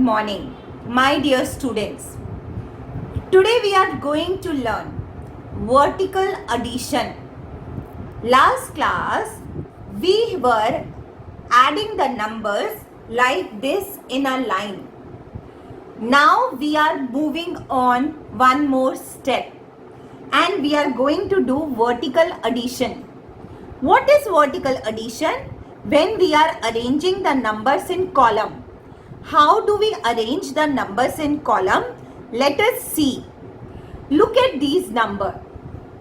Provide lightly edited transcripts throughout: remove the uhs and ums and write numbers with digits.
morning, my dear students. Today we are going to learn vertical addition. Last class we were adding the numbers like this in a line. Now we are moving on one more step and we are going to do vertical addition. What is vertical addition? When we are arranging the numbers in column. How do we arrange the numbers in column? Let us see. Look at these numbers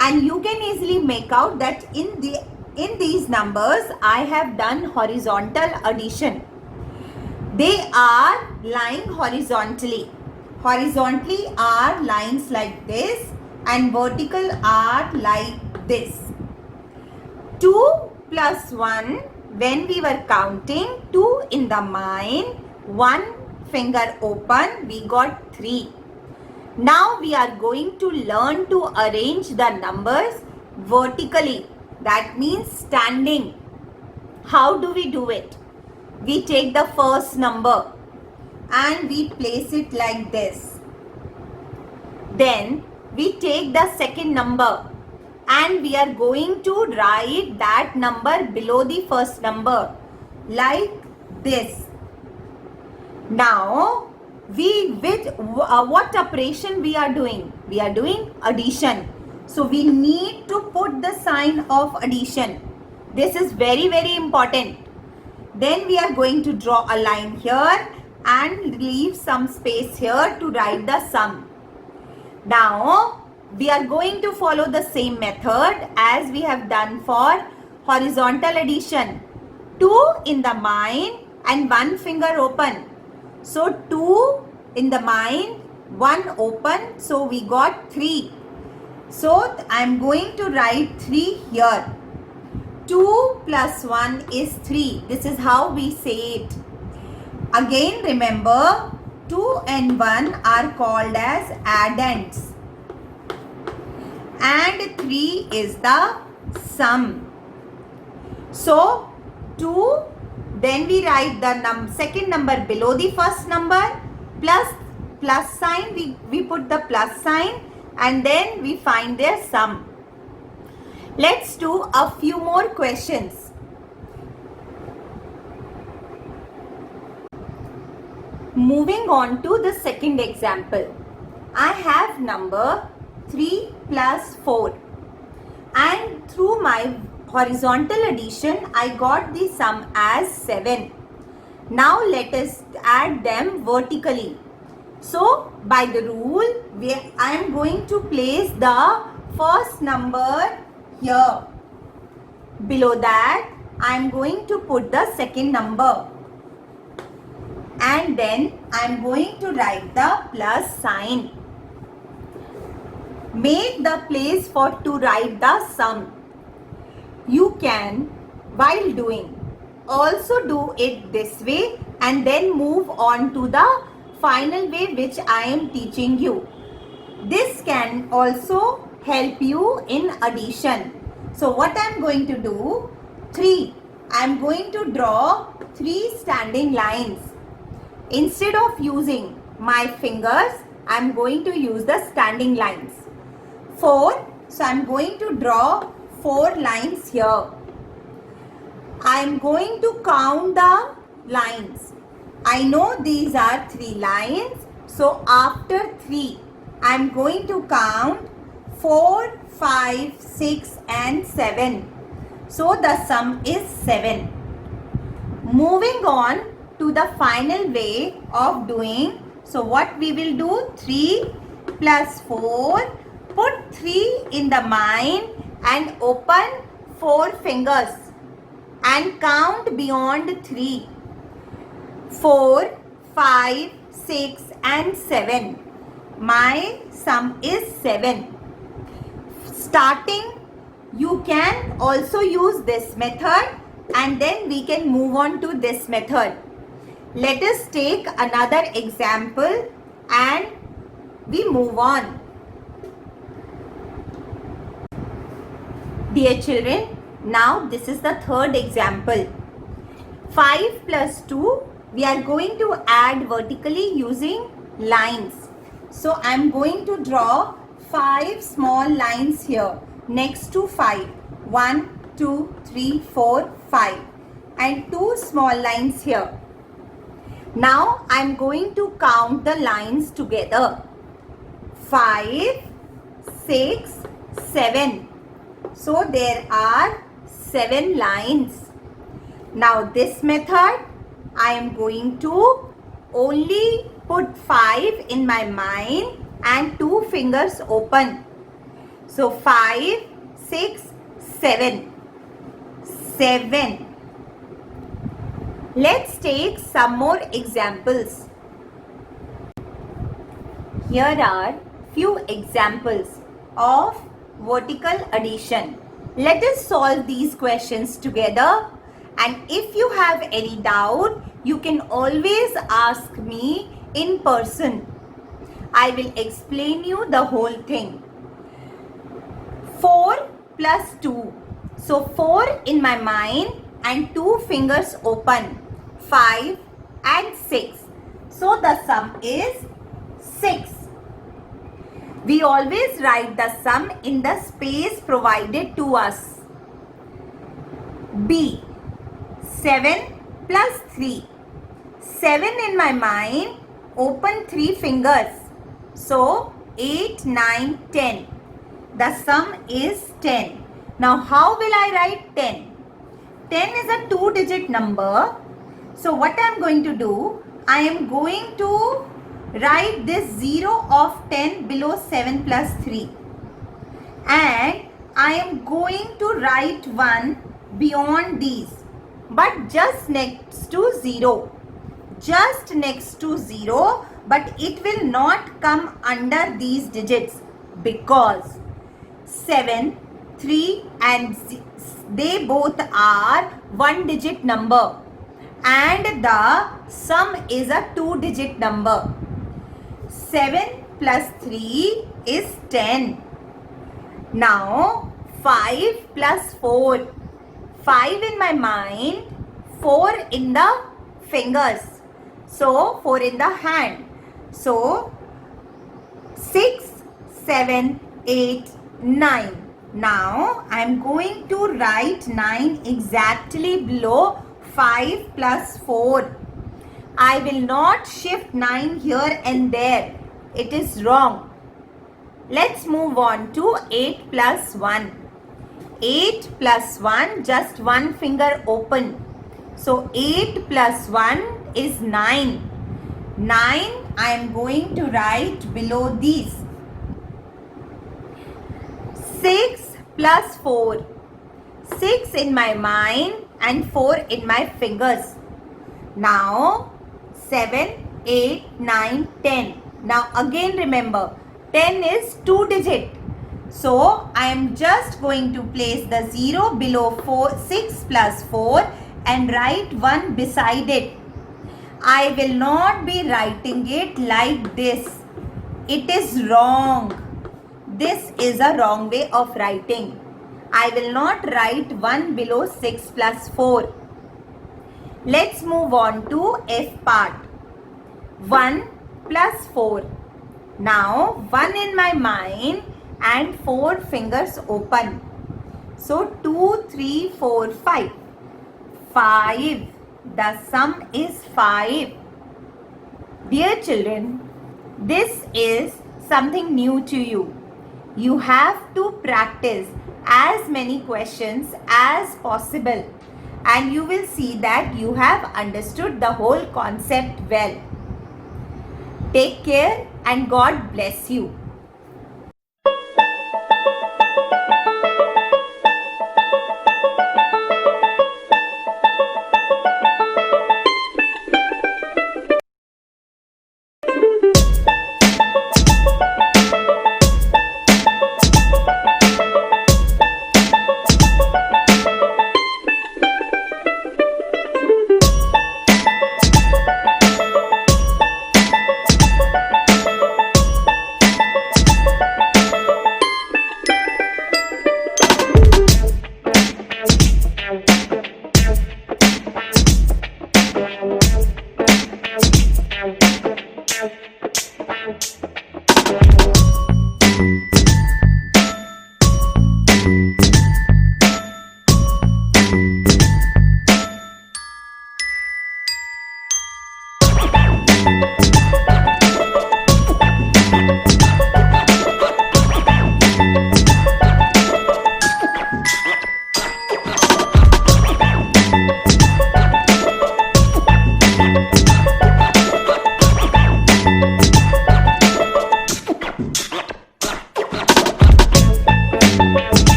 and you can easily make out that in these numbers I have done horizontal addition. They are lying horizontally. Horizontally are lines like this and vertical are like this. 2 plus 1, when we were counting 2 in the mind, 1 finger open, we got 3. Now we are going to learn to arrange the numbers vertically. That means standing. How do we do it? We take the first number and we place it like this. Then we take the second number and we are going to write that number below the first number like this. Now what operation we are doing? We are doing addition. So we need to put the sign of addition. This is very, very important. Then we are going to draw a line here and leave some space here to write the sum. Now we are going to follow the same method as we have done for horizontal addition. 2 in the mind and 1 finger open. So 2 in the mind, 1 open. So we got 3. So I am going to write 3 here. 2 plus 1 is 3. This is how we say it. Again remember, 2 and 1 are called as addends. And 3 is the sum. So 2, then we write the second number below the first number, plus sign, we put the plus sign and then we find their sum. Let's do a few more questions. Moving on to the second example. I have number 3 plus 4 and through my horizontal addition I got the sum as 7. Now let us add them vertically. So by the rule I am going to place the first number here. Below that I am going to put the second number and then I am going to write the plus sign. Make the place to write the sum. You can, while doing, also do it this way and then move on to the final way which I am teaching you. This can also help you in addition. So what I am going to do? 3. I am going to draw 3 standing lines. Instead of using my fingers, I am going to use the standing lines. 4. So I am going to draw 4 lines here. I am going to count the lines. I know these are 3 lines. So after 3, I am going to count 4, 5, 6 and 7. So the sum is 7. Moving on to the final way of doing. So what we will do? 3 plus 4. Put 3 in the mind and open 4 fingers and count beyond 3. 4, 5, 6 and 7. My sum is 7. Starting, you can also use this method and then we can move on to this method. Let us take another example and we move on. Dear children, now this is the third example. 5 plus 2 we are going to add vertically using lines. So I am going to draw 5 small lines here next to 5. 1, 2, 3, 4, 5 and 2 small lines here. Now I am going to count the lines together. 5, 6, 7. So there are 7 lines. Now this method, I am going to only put 5 in my mind and 2 fingers open. So 5, 6, 7. 7. Let's take some more examples. Here are few examples of vertical addition. Let us solve these questions together, and if you have any doubt, you can always ask me in person. I will explain you the whole thing. 4 plus 2. So 4 in my mind and 2 fingers open. 5 and 6. So the sum is 6. We always write the sum in the space provided to us. B. 7 plus 3. 7 in my mind, open 3 fingers. So 8, 9, 10. The sum is 10. Now how will I write 10? 10 is a 2-digit number. So what I am going to do, I am going to write this 0 of 10 below 7 plus 3. And I am going to write 1 beyond these. But just next to 0. Just next to 0. But it will not come under these digits. Because 7, 3 and they both are 1-digit number. And the sum is a 2-digit number. 7 plus 3 is 10. Now 5 plus 4. 5 in my mind, 4 in the fingers. So 4 in the hand. So 6, 7, 8, 9. Now I am going to write 9 exactly below 5 plus 4. I will not shift 9 here and there. It is wrong. Let's move on to 8 plus 1. 8 plus 1, just 1 finger open. So 8 plus 1 is 9. 9 I am going to write below these. 6 plus 4. 6 in my mind and 4 in my fingers. Now 7, 8, 9, 10. Now again remember, 10 is 2-digit. So I am just going to place the 0 below 6 plus 4 and write 1 beside it. I will not be writing it like this. It is wrong. This is a wrong way of writing. I will not write 1 below 6 plus 4. Let's move on to F part. 1 plus 4. Now 1 in my mind and 4 fingers open. So 2, 3, 4, 5. 5. The sum is 5. Dear children, this is something new to you. You have to practice as many questions as possible, and you will see that you have understood the whole concept well. Take care and God bless you.